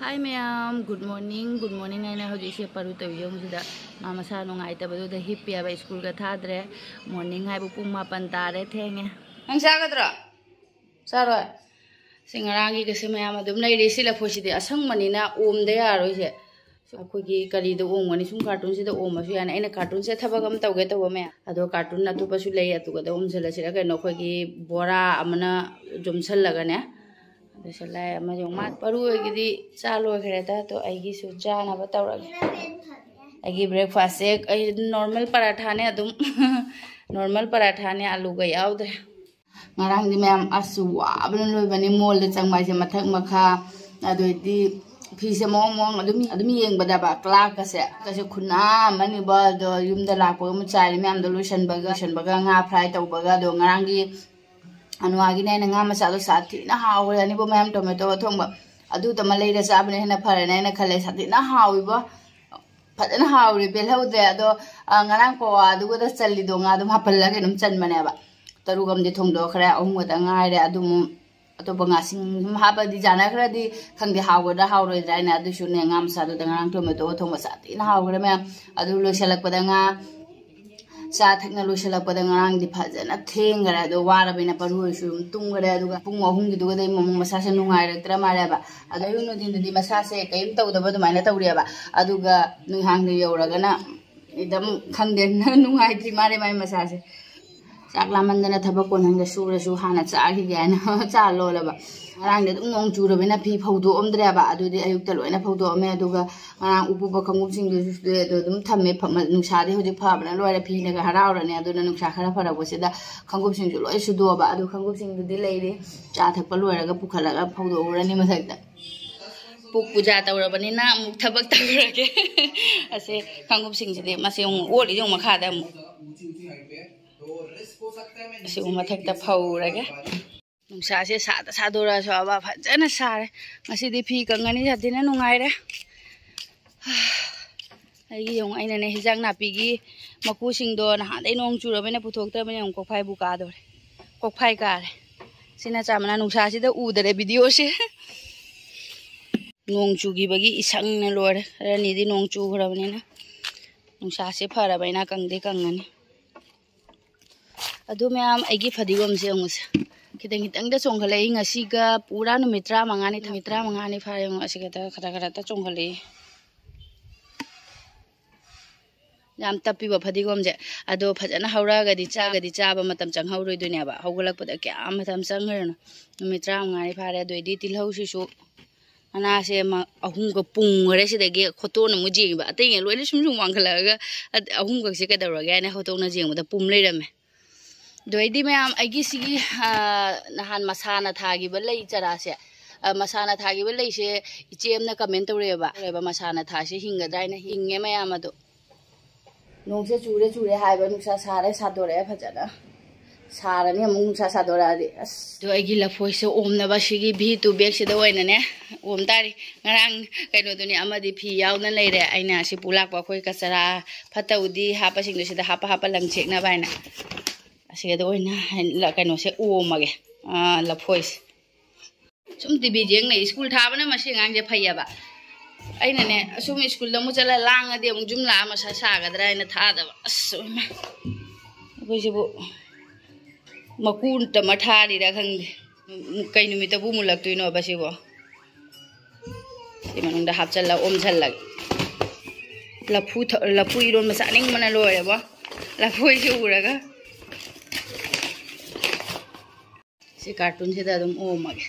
hi ma'am good morning आना हजे परू तौजोंद मसा नुंगाइतबदुद हिप्पियाब स्कूल का थाद्रे मॉर्निंग है पुंग 8 तारे थेंगे नंग चागद्रो चारोय सिंगरांगी गसे मैम अदुम लेरे सि लफोसिदे असंगमनिना ओमदे यारोइसे अखोगी करीदो ओमगनी सुम कार्टून से ओमसु याना अइना कार्टून से थबगम तौगे तव मै अदो कार्टून अतुपसु लई अतुगदा ओमसलसिरा कनो खोगी बोरा अमना जुमसलगने दसलाय अमजो मा परुगी चा लोखरेदा तो आईगीसु चानाब तौरगे आईगी ब्रेकफास्ट से नॉर्मल पराठा ने अदुम नॉर्मल पराठा ने आलू गा यावद्रे ngarangdi मैम असु वाबन लोइबनी मॉल दे चंगमाइसे मथक मखा अदोइदी फिसे मोंग अदुम येंगबदा क्लाक कसे खुना मनी बा दो युमदा लापो म चाइ मैम दो लोशनबगा nga फ्राई तौबगा दो ngarangdi अनुआगी ने nga मसालो साथी ना हावरनी बो मैम टोमेटो थोंबा अदु तमा लेरे चाबने हेना फरने ना खले साथी ना हाविबो फजना हावरी बेलहौदे अदो ngarang को अदुगदा चल्लिदो nga दम हपल्ला के नम चनमनेबा तरुगम दे थोंदो खरा अहुमदा ngaire अदुम अतोबा ngasing हाबदी जाना खरादी खंगदे हावदा हावरोइद्राइना अदुसु ने nga मसालो द ngarang टोमेटो थोंबा साथी ना हावरे मैम अदु लोइसलकपदा nga चा थकना लोइसलकपदा ngarang di फजना थेंगरा दो वारबिना परुइसु तुंगरे अदुगा पुंग अहुंगी दुगा दे मम मसासे नुंगाइरक्तरा मारेबा अदु युनो दिनदि मसासे कयम तौदबा दुमाइना तौरियाबा अदुगा नुहांग यौरगना इदम खंगदे नुंगाइद्रि मारे माय मसासे चाकलामंदना थबक कोनहंग सुरसु हाना चाखि गायना चा लोलबा ngarang de nong churabena phi phaudo omdreaba adudi ayukta loina phaudo ame aduga ngarang upuba khangum sing de dum thamme nungsa de hoji phabna loira phi na ga harawrani aduna nungsa khara farabosida khangum sing ju loi sudoba adu khangum sing du leire cha thakpa loira ga pukhalaga phaudo urani masakta puk puja tawrabani na muk thabak tawrage ase khangum sing de mase oli jong makha da ase umathakta phaurage नुंसा से सादा सादोरा सवा फजना सारे ngasi fi kangani satina nungaire ai yong aina ne hijang napi gi maku singdo na ha dai nong churabena puthokta bene ong kokphai bu ka dore kokphai ka re sina chamana nungsa si da udare video se nong chugi bagi isang na lore rani di nong chu grabani na nungsa se phara baina kangde kangani adu ma'am आइगी फदिगम से अंगुस खितंग दा चोंगले ngasiga pura numitra mangani फायंग असिगता खरा चोंगले याम तपिबा फदिगम जे अदो फजना हौरागदी चाबा मतम चंगहौरोइ दुनियाबा हौगलकपदा क्या मतम चंगरनो numitra mangani फारे दोइदी तिलहौसिसु अना से अहुम को पुंगरे सिदगे खोतो न मुजेबा अतै लोइले सुम वांगलागा अहुम को से कदरगे ने खोतो न जेंगबदा पुम लेरमे दोइदी मैम आइगी सिगी नहान मसाना थागी बलई चरासे मसाना थागी बलई से इचेमना कमेंट तौरेबा मसाना थासे हिंगद्राइना हिंगे मैम अदो नोंसे चूरे हाइबा नुसा सारे सादोरे फजना सारनी अमु नुसा सादोरादि अस दो आइगी लफोइसे ओमनबा सिगी भी टू बैग से दोइनने ओम तारी ngarang kaino duni amadi phi yauna leire aina si pulakpa khoi kasara fatawdi hapa singdu sida hapa langchekna baina asiga do ina la kaino se omage la voice sum tv jeng nei school thabana masi ngang je phaiya aina ne sum school da mu chala langa de mu jumla ma sa gadra ina thada asma ko jibu makun ta mathari ra khangde kainu mi ta bu mulak tuino basibo imanung da hapchalla om challa lapu iron ma saning mana loire ba lapu se uraga से cartoon से दादम ओ मगे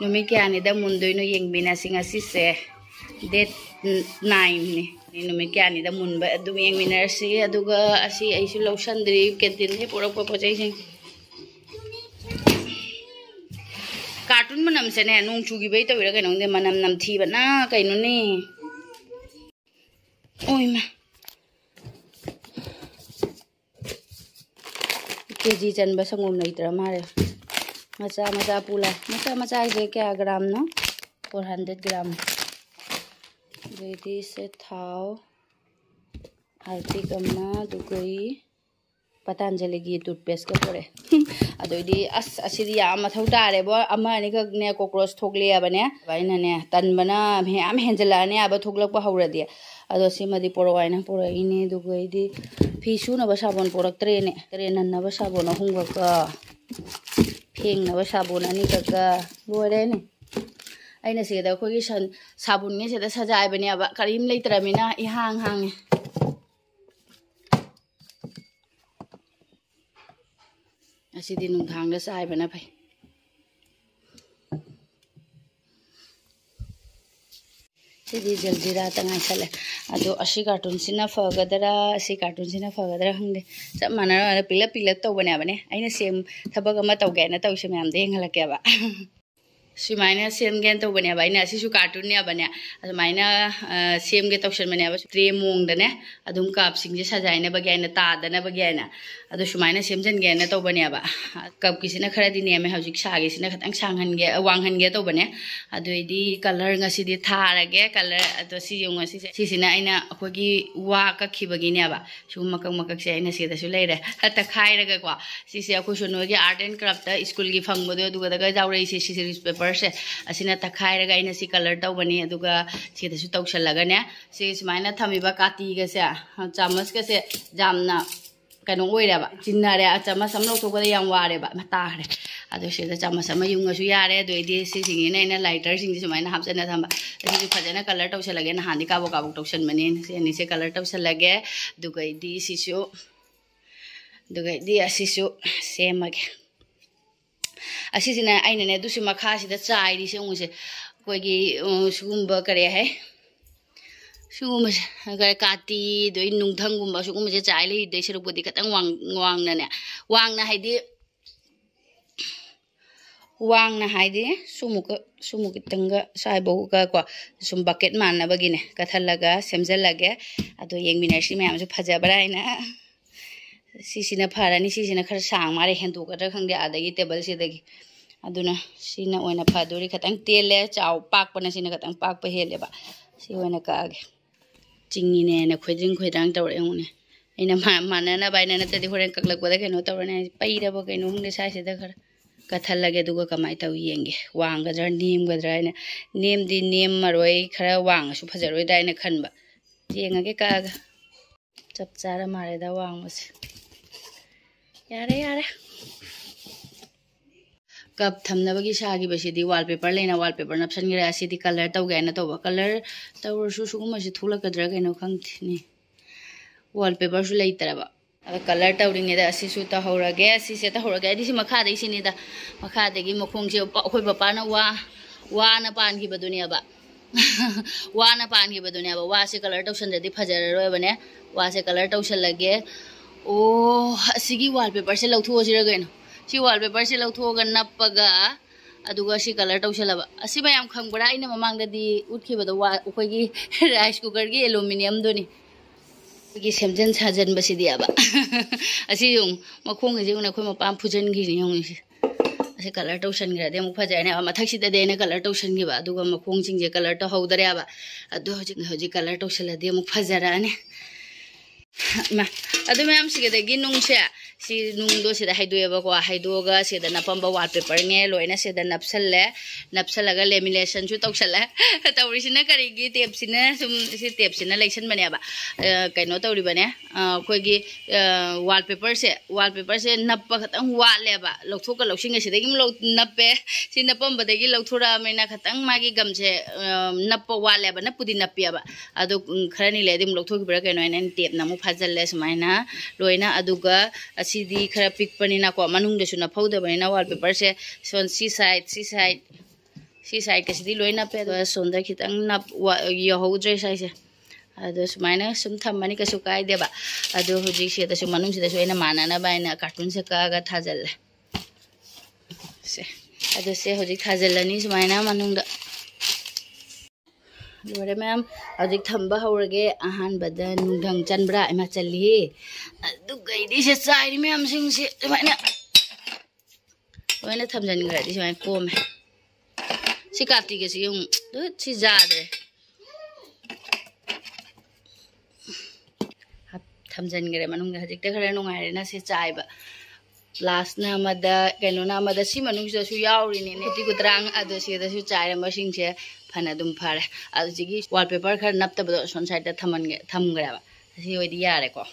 नुमी क्या ने the मुंदोइ no येंगबिना सिंगा सिसे date 9 नि नुमी क्या ने the मुनबा अदुम येंगबिना सि अदुगा असि आइसु लौसंद्री कैंटीन हे पुरक पचै सिंग कार्टून मनम से ने नोंग चुगी बै तविरा कइनो दे मनम नम थीबा ना कइनो ने ओइमा केजी चनबा संगम नैत्रा मारे मचा पुला मचा से क्या ग्राम नो 400 ग्राम ꯑꯗꯩꯗꯤ ꯁꯦ ꯊꯥꯎ ꯍꯥꯔꯄꯤꯛ ꯑꯃ ꯑꯗꯨꯒ ꯄꯇꯥꯟꯖꯂꯤꯒꯤ ꯇꯨꯠꯄꯦꯁꯀ ꯄꯨꯔꯛꯑꯦ ꯑꯗꯩꯗꯤ ꯑꯁ ꯑꯁꯤꯗꯤ ꯌꯥꯝ ꯃꯊꯧ ꯇꯥꯔꯦꯕꯣ ꯑꯃ ꯑꯅꯤꯈꯛꯅꯦ ꯀꯣꯀ꯭ꯔꯣꯆ ꯊꯣꯛꯂꯛꯑꯦꯕꯅꯦ ꯑꯩꯅꯅꯦ ꯇꯟꯕꯅ ꯃꯌꯥꯝ ꯍꯦꯟꯖꯜꯂꯛꯑꯅꯤ ꯍꯥꯏꯕ ꯊꯣꯛꯂꯛꯄ ꯍꯧꯔꯗꯤ ꯑꯗꯣ ꯁꯤꯃꯗꯤ ꯄꯣꯔꯛꯑꯣ ꯍꯥꯏꯅ ꯄꯣꯔꯛꯏꯅꯦ ꯑꯗꯨꯒꯩꯗꯤ ꯐꯤ ꯁꯨꯅꯕ ꯁꯥꯕꯣꯟ ꯄꯣꯔꯛꯇ꯭ꯔꯦꯅꯦ ꯇꯔꯦꯟ ꯅꯟꯅꯕ ꯁꯥꯕꯣꯟ 3ꯈꯛꯀ ꯐꯦꯡꯅꯕ ꯁꯥꯕꯣꯟ 2ꯈꯛꯀ ꯂꯣꯏꯔꯦꯅꯦ ꯑꯩꯅ ꯁꯤꯗ ꯑꯩꯈꯣꯏꯒꯤ ꯁꯥꯕꯨꯟꯒꯤꯁꯤꯗ ꯁꯖꯥꯏꯕꯅꯦꯕ ꯀꯔꯤꯝ ꯂꯩꯇ꯭ꯔꯃꯤꯅ ꯏꯍꯥꯡ ꯍꯥꯡꯉꯦ ꯑꯁꯤꯗꯤ ꯅꯨꯡꯗꯥꯡꯗ ꯆꯥꯏꯕꯅ ꯐꯩ ꯁꯤꯗꯤ ꯖꯜꯖꯤꯔꯥ ꯇꯉꯥꯏꯁꯜꯂꯦ ꯑꯗꯣ ꯑꯁꯤ ꯀꯥꯔꯇꯨꯟꯁꯤꯅ ꯐꯒꯗ꯭ꯔꯥ ꯑꯁꯤ ꯀꯥꯔꯇꯨꯟꯁꯤꯅ ꯐꯒꯗ꯭ꯔꯥ ꯈꯪꯗꯦ ꯆꯞ ꯃꯥꯟꯅꯔ ꯄꯤꯂꯞ ꯄꯤꯂꯞ ꯇꯧꯕꯅꯦꯕꯅꯦ ꯑꯩꯅ ꯊꯕꯛ ꯑꯃ ꯇꯧꯒꯦꯅ ꯇꯧꯁꯦ ꯃꯌꯥꯝꯗ ꯌꯦꯡꯍꯜꯂꯛꯀꯦꯕ ꯁꯨꯃꯥꯏꯅ ꯁꯦꯝꯒꯦꯅ ꯇꯧꯕꯅꯦꯕ ꯑꯩꯅ ꯑꯁꯤꯁꯨ ꯀꯥꯔꯇꯨꯟꯅꯦꯕꯅꯦ ꯑꯗꯨꯃꯥꯏꯅ ꯁꯦꯝꯒꯦ ꯇꯧꯁꯟꯕꯅꯦꯕ ꯇ꯭ꯔꯦ ꯃꯑꯣꯡꯗꯅꯦ ꯑꯗꯨꯝ ꯀꯞꯁꯤꯡꯁꯦ ꯁꯖꯥꯏꯅꯕꯒꯤ ꯑꯩꯅ ꯇꯥꯗꯅꯕꯒꯤ ꯑꯩꯅ ꯑꯗꯣ ꯁꯨꯃꯥꯏꯅ ꯁꯦꯝꯖꯟꯒꯦꯅ ꯇꯧꯕꯅꯦꯕ ꯀꯞꯀꯤꯁꯤꯅ ꯈꯔꯗꯤ ꯅꯦꯝꯃꯦ ꯍꯧꯖꯤꯛ ꯁꯥꯒꯤꯁꯤꯅ ꯈꯤꯇꯪ ꯋꯥꯡꯍꯟꯒꯦ ꯇꯧꯕꯅꯦ ꯑꯗꯨꯏꯗꯤ ꯀꯂꯔ ꯉꯁꯤꯗꯤ ꯊꯥꯔꯒꯦ ꯀꯂꯔ ꯑꯗꯣ ꯁꯤ ꯌꯦꯡꯉꯣ ꯁꯤꯁꯤꯅ ꯑꯩꯅ ꯑꯩꯈꯣꯏꯒꯤ ꯋꯥ ꯀꯛꯈꯤꯕꯒꯤꯅꯦꯕ ꯁꯤꯒꯨꯝꯕ ꯃꯀꯛꯁꯦ ꯑꯩꯅ ꯁꯤꯗꯁꯨ ꯂꯩꯔꯦ ꯇꯛꯈꯥꯏꯔꯒꯀꯣ ꯁꯤꯁꯦ ꯑꯩꯈꯣꯏ ꯁꯣꯅꯣꯒꯤ ꯑꯥꯔꯠ ꯑꯦꯟ ꯀ꯭ꯔꯥꯐꯇ ꯁ꯭ꯀꯨꯜꯒꯤ ꯐꯪꯕꯗꯣ ꯑꯗꯨꯒꯗꯒ ꯌꯥꯎꯔꯛꯏꯁꯦ ꯁꯤꯁꯦ ꯄꯦꯄꯔꯁꯦ ꯑꯁꯤꯅ ꯇꯛꯈꯥꯏꯔꯒ ꯑꯩꯅ ꯁꯤ ꯀꯂꯔ ꯇꯧꯕꯅꯤ ꯑꯗꯨꯒ ꯁꯤꯗꯁꯨ ꯇꯧꯁꯜꯂꯒꯅꯦ ꯁꯤ ꯁꯨꯃꯥꯏꯅ ꯊꯝꯃꯤꯕ ꯀꯥꯇꯤꯒꯁꯦ ꯆꯥꯃꯁꯀꯁꯦ ꯌꯥꯝꯅ ꯀꯩꯅꯣ ꯑꯣꯏꯔꯦꯕ ꯆꯤꯟꯅꯔꯦ ꯆꯥꯃꯁ ꯑꯃ ꯂꯧꯊꯣꯛꯄꯗ ꯌꯥꯝ ꯋꯥꯔꯦꯕ ꯇꯥꯈ꯭ꯔꯦ ꯑꯗꯣ ꯁꯤꯗ ꯆꯥꯃꯁ ꯑꯃ ꯌꯨꯡꯉꯁꯨ ꯌꯥꯔꯦ ꯑꯗꯨꯏꯗꯤ ꯁꯤꯁꯤꯡꯁꯤꯅ ꯑꯩꯅ ꯂꯥꯏꯇꯔꯁꯤꯡꯁꯦ ꯁꯨꯃꯥꯏꯅ ꯍꯥꯞꯆꯟꯅ ꯊꯝꯕ ꯑꯁꯤꯁꯨ ꯐꯖꯅ ꯀꯂꯔ ꯇꯧꯁꯜꯂꯒꯦ ꯅꯍꯥꯟꯗꯤ ꯀꯥꯕꯣꯛ ꯀꯥꯕꯣꯛ ꯇꯧꯁꯟꯕꯅꯤ ꯁꯤ ꯑꯅꯤꯁꯦ ꯀꯂꯔ ꯇꯧꯁꯜꯂꯒꯦ ꯑꯗꯨꯒꯩꯗꯤ ꯁꯤꯁꯨ ꯑꯗꯨꯒꯩꯗꯤ ꯑꯁꯤꯁꯨ ꯁꯦꯝꯃꯒꯦ ꯑꯁꯤꯁꯤꯅ ꯑꯩꯅꯅꯦ ꯑꯗꯨꯁꯨ ꯃꯈꯥꯁꯤꯗ ꯆꯥꯏꯔꯤꯁꯦ ꯎꯉꯁꯦ ꯑꯩꯈꯣꯏꯒꯤ ꯁꯤꯒꯨꯝꯕ ꯀꯔꯤ ꯍꯥꯏ ꯁꯤꯒꯨꯝꯕꯁꯦ ꯀꯥꯇꯤ ꯑꯗꯩ ꯅꯨꯡꯊꯪꯒꯨꯝꯕ ꯁꯤꯒꯨꯝꯕꯁꯦ ꯆꯥꯏ ꯂꯩꯗꯩ ꯁꯔꯨꯛꯄꯨꯗꯤ ꯈꯤꯇꯪ ꯋꯥꯡꯅꯅꯦ ꯋꯥꯡꯅ ꯍꯥꯏꯗꯤ ꯁꯨꯃꯨꯛ ꯈꯤꯇꯪꯒ ꯁꯥꯏꯕꯧꯒ ꯀꯣ ꯁꯨꯝ ꯕꯛꯀꯦꯠ ꯃꯥꯟꯅꯕꯒꯤꯅꯦ ꯀꯠꯊꯜꯂꯒ ꯁꯦꯝꯖꯜꯂꯒꯦ ꯑꯗꯣ ꯌꯦꯡꯃꯤꯟꯅꯔꯁꯤ ꯃꯌꯥꯝꯁꯨ ꯐꯖꯕ꯭ꯔꯥ ꯍꯥꯏꯅ ꯁꯤꯁꯤꯅ ꯐꯔꯅꯤ ꯁꯤꯁꯤꯅ ꯈꯔ ꯁꯥꯡ ꯃꯥꯜꯂꯦ ꯍꯦꯟꯗꯣꯛꯀꯗ꯭ꯔꯥ ꯈꯪꯗꯦ ꯑꯗꯒꯤ ꯇꯦꯕꯜꯁꯤꯗꯒꯤ ꯑꯗꯨꯅ ꯁꯤꯅ ꯑꯣꯏꯅ ꯐꯗꯣꯔꯤ ꯈꯤꯇꯪ ꯇꯦꯜꯂꯦ ꯄꯥꯛꯄꯅ ꯁꯤꯅ ꯈꯤꯇꯪ ꯄꯥꯛꯄ ꯍꯦꯜꯂꯦꯕ ꯁꯤ ꯑꯣꯏꯅ ꯀꯛꯑꯒꯦ ꯆꯤꯡꯉꯤꯅꯦꯅ ꯈꯣꯏꯗ꯭ꯔꯤꯡ ꯇꯧꯔꯛꯑꯦ ꯌꯦꯡꯉꯨꯅꯦ ꯑꯩꯅ ꯃꯥꯟꯅꯅꯕ ꯍꯥꯏꯅ ꯅꯠꯇ꯭ꯔꯗꯤ ꯍꯣꯔꯦꯟ ꯀꯛꯂꯛꯄꯗ ꯀꯩꯅꯣ ꯇꯧꯔꯅꯤ ꯄꯩꯔꯕ ꯀꯩꯅꯣ ꯈꯪꯗꯦ ꯁꯥꯏꯁꯤꯗ ꯈꯔ ꯀꯠꯊꯜꯂꯒꯦ ꯑꯗꯨꯒ ꯀꯃꯥꯏꯅ ꯇꯧ ꯌꯦꯡꯒꯦ ꯋꯥꯡꯒꯗ꯭ꯔꯥ ꯅꯦꯝꯒꯗ꯭ꯔꯥ ꯍꯥꯏꯅ ꯅꯦꯝꯗꯤ ꯅꯦꯝꯃꯔꯣꯏ ꯈꯔ ꯋꯥꯡꯉꯁꯨ ꯐꯖꯔꯣꯏꯗ꯭ꯔꯥ ꯍꯥꯏꯅ ꯈꯟꯕ ꯌꯦꯡꯉꯒꯦ ꯀꯛꯑꯒ ꯆꯞ ꯆꯥꯔ ꯃꯥꯜꯂꯦꯗ ꯋꯥꯡꯕꯁꯦ ꯌꯥꯔꯦ ꯀꯞ ꯊꯝꯅꯕꯒꯤ ꯁꯥꯈꯤꯕꯁꯤꯗꯤ ꯋꯥꯜꯄꯦꯄꯔ ꯂꯩꯅ ꯋꯥꯜꯄꯦꯄꯔ ꯅꯞꯁꯟꯈ꯭ꯔꯦ ꯑꯁꯤꯗꯤ ꯀꯂꯔ ꯇꯧꯒꯦ ꯍꯥꯏꯅ ꯇꯧꯕ ꯀꯂꯔ ꯇꯧꯔꯁꯨ ꯁꯤꯒꯨꯝꯕꯁꯤ ꯊꯣꯛꯂꯛꯀꯗ꯭ꯔꯥ ꯀꯩꯅꯣ ꯈꯪꯗꯦꯅꯦ ꯋꯥꯜꯄꯦꯄꯔꯁꯨ ꯂꯩꯇ꯭ꯔꯕ ꯑꯗꯣ ꯀꯂꯔ ꯇꯧꯔꯤꯉꯩꯗ ꯑꯁꯤꯁꯨ ꯇꯧꯍꯧꯔꯒꯦ ꯁꯤꯁꯦ ꯇꯧꯍꯧꯔꯒꯦ ꯑꯩꯗꯤ ꯁꯤ ꯃꯈꯥꯗꯒꯤ ꯁꯤꯅꯤꯗ ꯃꯈꯥꯗꯒꯤ ꯃꯈꯣꯡꯁꯦ ꯑꯩꯈꯣꯏ ꯄꯄꯥꯅ ꯋꯥꯅ ꯄꯥꯟꯈꯤꯕꯗꯨꯅꯦꯕ ꯋꯥꯁꯦ ꯀꯂꯔ ꯇꯧꯁꯟꯗ꯭ꯔꯗꯤ ꯐꯖꯔꯔꯣꯏꯕꯅꯦ ꯋꯥꯁꯦ ꯀꯂꯔ ꯇꯧꯁꯜꯂꯒꯦ ꯑꯣ ꯑꯁꯤꯒꯤ ꯋꯥꯜꯄꯦꯄꯔꯁꯦ ꯂꯧꯊꯣꯛꯑꯁꯤꯔ ꯀꯩꯅꯣ ꯁꯤ ꯋꯥꯜꯄꯦꯄꯔꯁꯦ ꯂꯧꯊꯣꯛꯑꯒ ꯅꯞꯄꯒ ꯑꯗꯨꯒ ꯁꯤ ꯀꯂꯔ ꯇꯧꯁꯜꯂꯕ ꯑꯁꯤ ꯃꯌꯥꯝ ꯈꯪꯕ꯭ꯔꯥ ꯑꯩꯅ ꯃꯃꯥꯡꯗꯗꯤ ꯎꯠꯈꯤꯕꯗꯣ ꯑꯩꯈꯣꯏꯒꯤ ꯔꯥꯏꯁ ꯀꯨꯀꯔꯒꯤ ꯑꯦꯂꯨꯃꯤꯅꯤꯌꯝꯗꯨꯅꯤ ꯑꯩꯈꯣꯏꯒꯤ ꯁꯦꯝꯖꯤꯟ ꯁꯥꯖꯟꯕꯁꯤꯗꯤꯕ ꯑꯁꯤ ꯌꯦꯡꯉꯨ ꯃꯈꯣꯡꯒꯤꯁꯦ ꯌꯦꯡꯉꯨ ꯑꯩꯈꯣꯏ ꯃꯄꯥꯟ ꯐꯨꯖꯟꯈꯤꯅꯤ ꯌꯦꯡꯉꯨꯁꯦ ꯑꯁꯤ ꯀꯂꯔ ꯇꯧꯁꯟꯈ꯭ꯔꯗꯤ ꯑꯃꯨꯛ ꯐꯖꯔꯅꯦꯕ ꯃꯊꯛꯁꯤꯗꯗꯤ ꯑꯩꯅ ꯀꯂꯔ ꯇꯧꯁꯟꯈꯤꯕ ꯑꯗꯨꯒ ꯃꯈꯣꯡꯁꯤꯡꯁꯦ ꯀꯂꯔ ꯇꯧꯍꯧꯗ꯭ꯔꯦꯕ ꯑꯗꯣ ꯍꯧꯖꯤꯛ ꯀꯂꯔ ꯇꯧꯁꯜꯂꯗꯤ ꯑꯃꯨꯛ ꯐꯖꯔꯛꯑꯅꯤ ꯑꯗꯨ ꯃꯌꯥꯝꯁꯤꯒꯗꯒꯤ ꯅꯨꯡꯁꯦ ꯁꯤ ꯅꯨꯡꯗꯣ ꯁꯤꯗ ꯍꯩꯗꯣꯛꯑꯦꯕꯀꯣ ꯍꯩꯗꯣꯛꯑꯒ ꯁꯤꯗ ꯅꯞꯄꯝꯕ ꯋꯥꯜꯄꯦꯄꯔꯅꯦ ꯂꯣꯏꯅ ꯁꯤꯗ ꯅꯞꯁꯜꯂꯒ ꯂꯦꯃꯤꯅꯦꯁꯟꯁꯨ ꯇꯧꯁꯜꯂꯦ ꯇꯧꯔꯤꯁꯤꯅ ꯀꯔꯤꯒꯤ ꯇꯦꯞꯁꯤꯅ ꯁꯨꯝ ꯁꯤ ꯇꯦꯞꯁꯤꯅ ꯂꯩꯁꯟꯕꯅꯦꯕ ꯀꯩꯅꯣ ꯇꯧꯔꯤꯕꯅꯦ ꯑꯩꯈꯣꯏꯒꯤ ꯋꯥꯜꯄꯦꯄꯔꯁꯦ ꯅꯞꯄ ꯈꯤꯇꯪ ꯋꯥꯠꯂꯦꯕ ꯂꯧꯊꯣꯛꯀ ꯂꯧꯁꯤꯟꯒ ꯁꯤꯗꯒꯤ ꯑꯃꯨꯛ ꯅꯞꯄꯦ ꯁꯤ ꯅꯞꯄꯝꯕꯗꯒꯤ ꯂꯧꯊꯣꯔꯛꯑꯕꯅꯤꯅ ꯈꯤꯇꯪ ꯃꯥꯒꯤ ꯒꯝꯁꯦ ꯅꯞꯄ ꯋꯥꯠꯂꯦꯕ ꯅꯞꯄꯨꯗꯤ ꯅꯞꯄꯦꯕ ꯑꯗꯣ ꯈꯔꯅꯤ ꯂꯩꯔꯗꯤ ꯑꯃꯨꯛ ꯂꯧꯊꯣꯛꯈꯤꯕ꯭ꯔꯥ ꯀꯩꯅꯣ ꯍꯥꯏꯅ ꯇꯦꯞꯅ ꯑꯃꯨꯛ ꯐꯥꯖꯤꯜꯂꯦ ꯁꯨꯃꯥꯏꯅ ꯂꯣꯏꯅ ꯑꯗꯨꯒ ꯑꯁꯤꯗꯤ ꯈꯔ ꯄꯤꯛꯄꯅꯤꯅꯀꯣ ꯃꯅꯨꯡꯗꯁꯨ ꯅꯞꯍꯧꯗꯕꯅꯤꯅ ꯋꯥꯜꯄꯦꯄꯔꯁꯦ ꯁꯤ ꯁꯥꯏꯗꯀꯁꯤꯗꯤ ꯂꯣꯏ ꯅꯞꯄꯦ ꯑꯗꯨꯒ ꯁꯣꯝꯗ ꯈꯤꯇꯪ ꯌꯧꯍꯧꯗ꯭ꯔꯦ ꯁꯥꯏꯁꯦ ꯑꯗꯣ ꯁꯨꯃꯥꯏꯅ ꯁꯨꯝ ꯊꯝꯃꯅꯤ ꯀꯩꯁꯨ ꯀꯥꯏꯗꯦꯕ ꯑꯗꯣ ꯍꯧꯖꯤꯛ ꯁꯤꯗꯁꯨ ꯃꯅꯨꯡꯁꯤꯗꯁꯨ ꯑꯩꯅ ꯃꯥꯟꯅꯅꯕ ꯍꯥꯏꯅ ꯀꯥꯔꯇꯨꯟꯁꯦ ꯀꯛꯑꯒ ꯊꯥꯖꯜꯂꯦ ꯑꯗꯣ ꯁꯦ ꯍꯧꯖꯤꯛ ꯊꯥꯖꯜꯂꯅꯤ ꯁꯨꯃꯥꯏꯅ ꯃꯅꯨꯡꯗ ꯂꯣꯏꯔꯦ ꯃꯌꯥꯝ ꯍꯧꯖꯤꯛ ꯊꯝꯕ ꯍꯧꯔꯒꯦ ꯑꯍꯥꯟꯕꯗ ꯅꯨꯡꯙꯪ ꯆꯟꯕ꯭ꯔꯥ ꯏꯃꯥ ꯆꯜꯂꯤ ꯑꯗꯨꯒꯩꯗꯤ ꯁꯦ ꯆꯥꯏꯔꯤ ꯃꯌꯥꯝꯁꯤꯡꯁꯦ ꯁꯨꯃꯥꯏꯅ ꯂꯣꯏꯅ ꯊꯝꯖꯤꯟꯈ꯭ꯔꯗꯤ ꯁꯨꯃꯥꯏꯅ ꯀꯣꯝꯃꯦ ꯁꯤ ꯀꯥꯇꯤꯒꯁꯤ ꯌꯦꯡꯉꯨ ꯁꯤ ꯌꯥꯗ꯭ꯔꯦ थमजनगरे मनुंग हजिकते खरा नुंगाइरेना से चाइबा लास्टना मदा कैनोना मदा सी मनुंग जसु याउरिने ने ति गुद्रांग अदो सिदसु चाइरे मसिंग से फना दुम फारे अदो जिगी वॉलपेपर खर नप्तबदो सोन साइड थमगरेबा सी ओइदि यारे को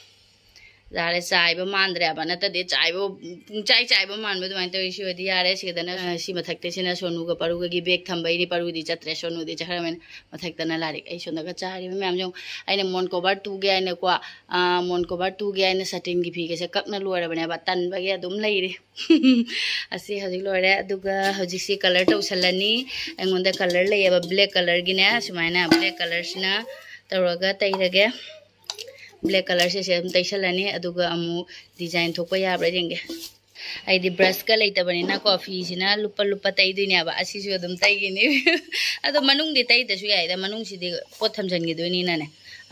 जारे चाइबा मानद्रेबा नतदे चाइबो पुंचाइ चाइबा मानबो दुमाइन तो इसी ओइदि यारे सिदना सी मथक्ते सिना सोनुगा परुगा बेग थम्बैनि परुदि चत्रे सोनुदि चखरमेन मथक्तना लारिक ऐ सोनगा चारि मैम जो आइने मोन कवर टुगे आइने को मोन कवर टुगे आइने सटिन गी फिगे से ककना लोरबने बा तनबगे अदुम लैरे असी हजि लोरे अदुगा हजि सी कलर तौसलनी एंगोंदा कलर लेयबा ब्लैक कलर गिने सुमाइना ब्लैक कलर सिना तौरगा तैरगे ब्लैक कलर से तैसलनी अदुगा अमु डिजाइन थोपा याब्रा जेंगे आइदि ब्रश का लेतबनिना कॉफी सिना लुपा लुपा तैदुइनेबा असिसु अदुम तैगिनि अदो मनुंगदि तैदसु याइदा मनुंग सिदि पोत थमजनगिदुइनिनाने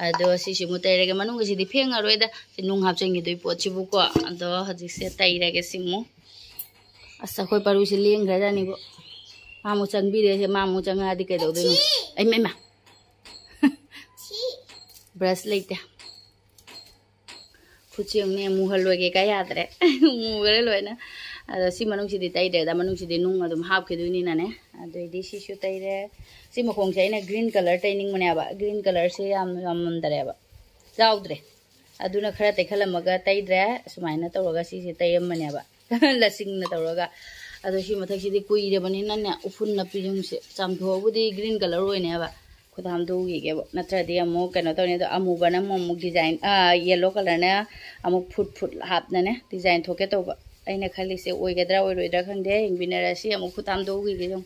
अदो असिसु मु तैरगे मनुंग सिदि फेंगारोइदा नुंग हापचंगिदुइ पोतसिबुको अदो हजिसे तैरगे सिमु असा खोय परुसि लेंग्राजानिबो मामु चंगबिरे से मामु चंगादि कैदौदुनो ऐ मैमा ब्रश लेते खुचियोंने मुहलोगे का यादरे मुगरे लोयना अदो सि मनुंगसिदि तैदेदा मनुंगसिदि नुंग अदुम हापखिदुइनिनाने अदोइदि सिसु तैरे सि मखोंसे आइना ग्रीन कलर तैनिंग मनेबा ग्रीन कलर से यामदरेबा जाउद्रे अदुना खरा तैखलमगा तैद्रे सुमाइना तौरगा सिसि तैयमनेबा लसिंगना तौरगा अदो सि मथक्सिदि कुइरेबनिना ने उफुन नपिजुंसे चामथोबुदि ग्रीन कलर ओइनेबा खुदाम दोगेबो नत्रदि अमु कनो तौने तो अमुबना ममु डिजाइन येलो कलर ने अमु फुट फुट हापने डिजाइन थोके तौबा अइना खलिसे ओइगद्रा ओइरोइद्रा खंदे हिंबिनरासि अमु खुदाम दोगेगे जों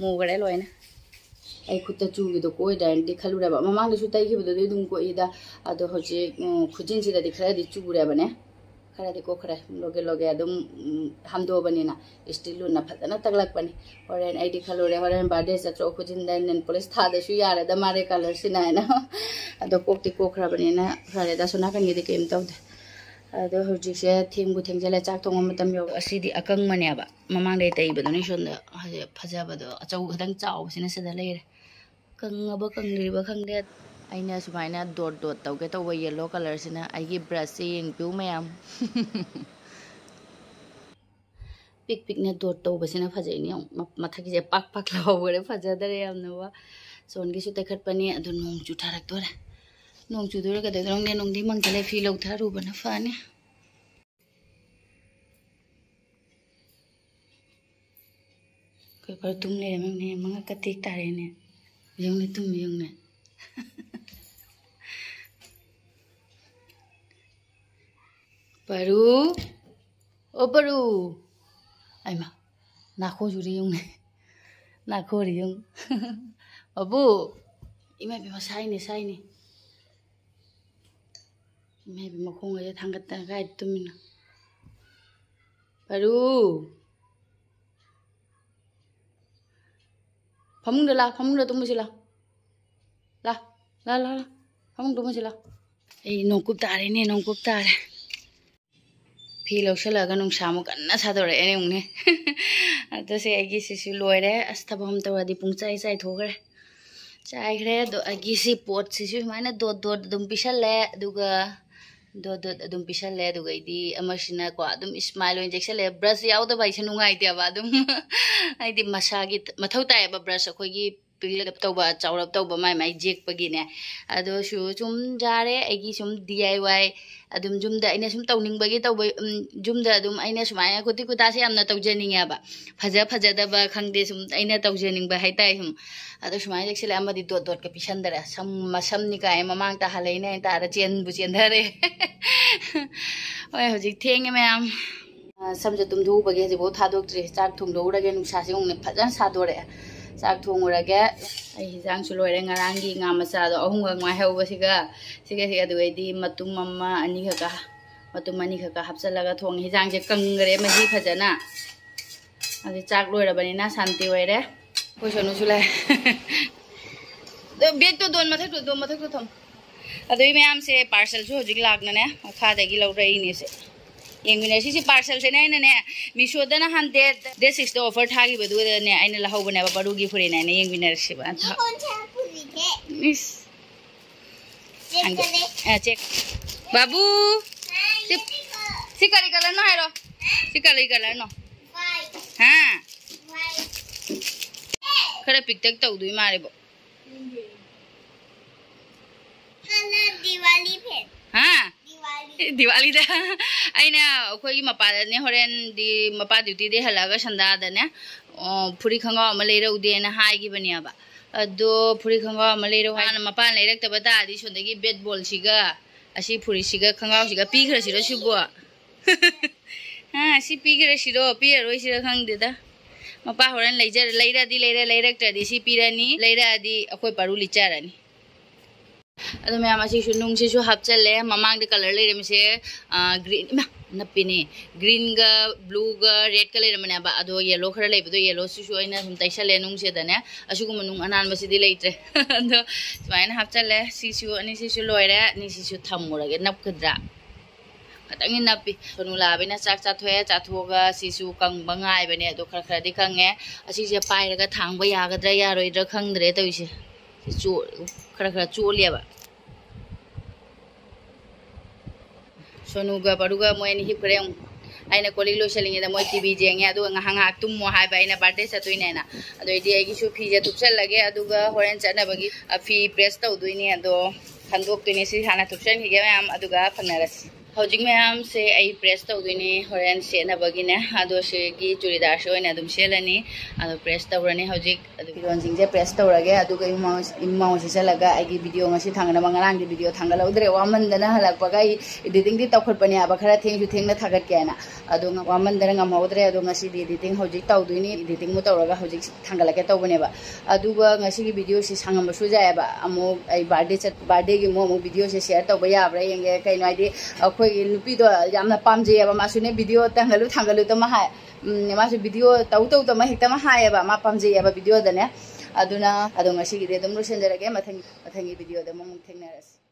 मुगरे लोइना ai khutta chugi do koi dan di khalura ba mamang su tai gi do dum ko ida ado hoje khujin sida di khara di chugure bane khara di ko khara loge loge adum hamdo bani na still na phatana taglak bani oren ai di khalure oren birthday satro khujin dan nen police tha de su yara da mare color sina na ado kok ti ko khara bani na khara da suna kan gi de kem tawde ado hoje se thingbu thengjala chak thong matam yo asidi akang mane ba mamang dei tai ba do ni son da haje phaja ba do achau khadang chaw sina sida leire कंगब कंगरीब खंगदे अइना सुमाइना dot dot तौगे तौबा yellow colour सिना आइगी brush से यंगपिउ मैम पिक पिक ने डॉट तौबसिना फजैनि मथकी जे पाक पाक लावरे फजदरे यामनवा सोनगी सु तखटपनि अदु नोंग चुथारक्तोरे नोंग चुदोरे गदे रोंगे नोंगदि मंगले फी लौथारुबना फाने कोइ पर तुम ले मंगने मंगा कतिक तारेने यंगने तुम यंगने परू ओ परू आइमा नाखो जुरी यंगने नाखो रि यंग अबु इमा बिमा साइने साइने इमा बिमा खोंगे थांगत गाय तुमिना परू फमुंग ला तुम मुझे ला ला ला ला ला फमुंग तुम मुझे ला ए नोंकुप तारे ने नोंकुप तारे फी लौसलगा नुंसामु कन्ना सादोरे एने उंगने अतसे आइगी सिसु लोइरे अस्तबम तवदि पुंचाइ चाइ थोगरे चाइग्रे दो आइगी सि पोट सिसु माने दो दो दुम पिसले दुगा दो दो दुम पिसले दुगा इदि अमसिना को दुम स्माइल इंजेक्शन ले ब्रश याउदा बाइसे नुंगाइते बा दुम आइदि मसागी मथौ तायबा ब्रश अखोगी पिलप तौबा चाउरप तौबा माइ माइ जेक पगिने अदो सु सुम जारे आइगी सुम DIY अदुम जुमदा आइने सुम तौनिंगबगी तौबा जुमदा अदुम आइने सुमाय खुति कुतासे यामना तौजनिंगयाबा फजा फजादबा खंगदे सुम आइने तौजनिंगबा हाइताइ सुम अदो सुमाय जेक्सले अमदि डॉट डॉट का पिसंदरे सम मसम निकाय ममांग ता हलेने तारा चेनबु चेनधरे ओय हजि थेंगे मैम समझ तुम धूबगे हजि बो थादोक्त्रि चाक थुंगदोरगे नुसासे उंगने फजन सादोरे चाक थोंगुरगे आई हिजांग सु लोइरे ngaranggi nga machado ahunga ngai hauba siga duidi matum mamma ani khaka matum ani khaka hapchalaga thong hijang je kangre mahi phajana adi chak loirabani na santi oire koisonu sule bag to don mathak to thom adui ma'am से parcel सु होजिक लागना ने खा देगी लौरई ने से यंगिने सी parcel से ने मिशो दना हन डे 6 तो ऑफर थागी बदु ने आइने लहौ बने बरुगी फुरे ने यंगिने से बा मिस चेक बाबू सी करी कलर नो है सी करी कलर नो हाँ खरे पिक तक तो उधर मारे बो दिवाली पे हाँ दिवाली दा आइना कोई मपादा ने होरेन दी मपा ड्यूटी दे हलागा संदा ने फुरी खंगा मलेर उदे ना हाई की बनिया बा अदो फुरी खंगा मलेर हान मपा लेरक तब दा दी सोंदगी बेट बॉल सिगा असी फुरी सिगा खंगा सिगा पीखर सिरो सिबो हाँ सी पीखर सिरो पीरोय सिरा खंगदेदा मपा होरेन लेजर लेरादी लेरक तदी सी पीरानी लेरादी अखोय पारू लिचारानी अदो मैम असिसु नुंगसिसु हापचले ममांग दे कलर लेरमसे ग्रीन नपिनी ग्रीन गा ब्लू गा रेड कलर मने बा अदो येलो खरा लेबदो येलो सिसु आइना हम तैसले नुंगसे दने असिगु मनुंग अनान बसिदि लेत्रे अदो स्वाइन हापचले सिसु अनि सिसु लोयरे नि सिसु थममुरगे नपकद्रा खतंगी नपी सोनु लाबेना चाक चाथोए चाथोगा सिसु कंग बंगाय बने अदो खरा खरा दि खंगे असिसे पाइरगा थांगबा यागद्रा यारोइद्रा खंगद्रे तविसे चो खरा खरा चोलियाबा सोनुगा परुगा मोयनी हिपरे आइना कोली लोसलिंगे मोय टीवी जेंगे अदुगा ngahang तुमो हाइबा आइना बर्थडे चतुइने ना अदो इदि आइगी सु फीजे तुपसल लगे अदुगा होरेन चनबगी फी प्रेस तौदुइने अदो खंदोक्तुइने सि हाना तुपसन हिगे मैम अदुगा फंगनरस हौजिक मैम से आई प्रेस तौदुइने होरेन सेनबगिने अदो सेगी चुरीदार सोइने अदुम सेलनी अदो प्रेस तौरनी हौजिक अदु फिरोन सिंजे प्रेस तौरगे अदुगा इमाउ से चलगा आइगी video ngasi thangna mangarang video thangala udre wamandana halakpaga editing di tawkhotpani aba khara thengju thengna thagat kyana adu wamandana ngamhodre adu ngasi di editing hojik tawduini editing mu tawraga hojik thangala ke tawbane ba aduga ngasi gi video si sangam su jaya ba amu ai birthday gi mo video se share tawba ya bra yenge kai no id akhoi nupi do yamna pamje ba masune video thangalu to ma ha masu video taw to ma hekta ma ha ba ma pamje ba video da ne aduna adu ngasi gi de dum ro senjarage mathangi video da mo thengnaras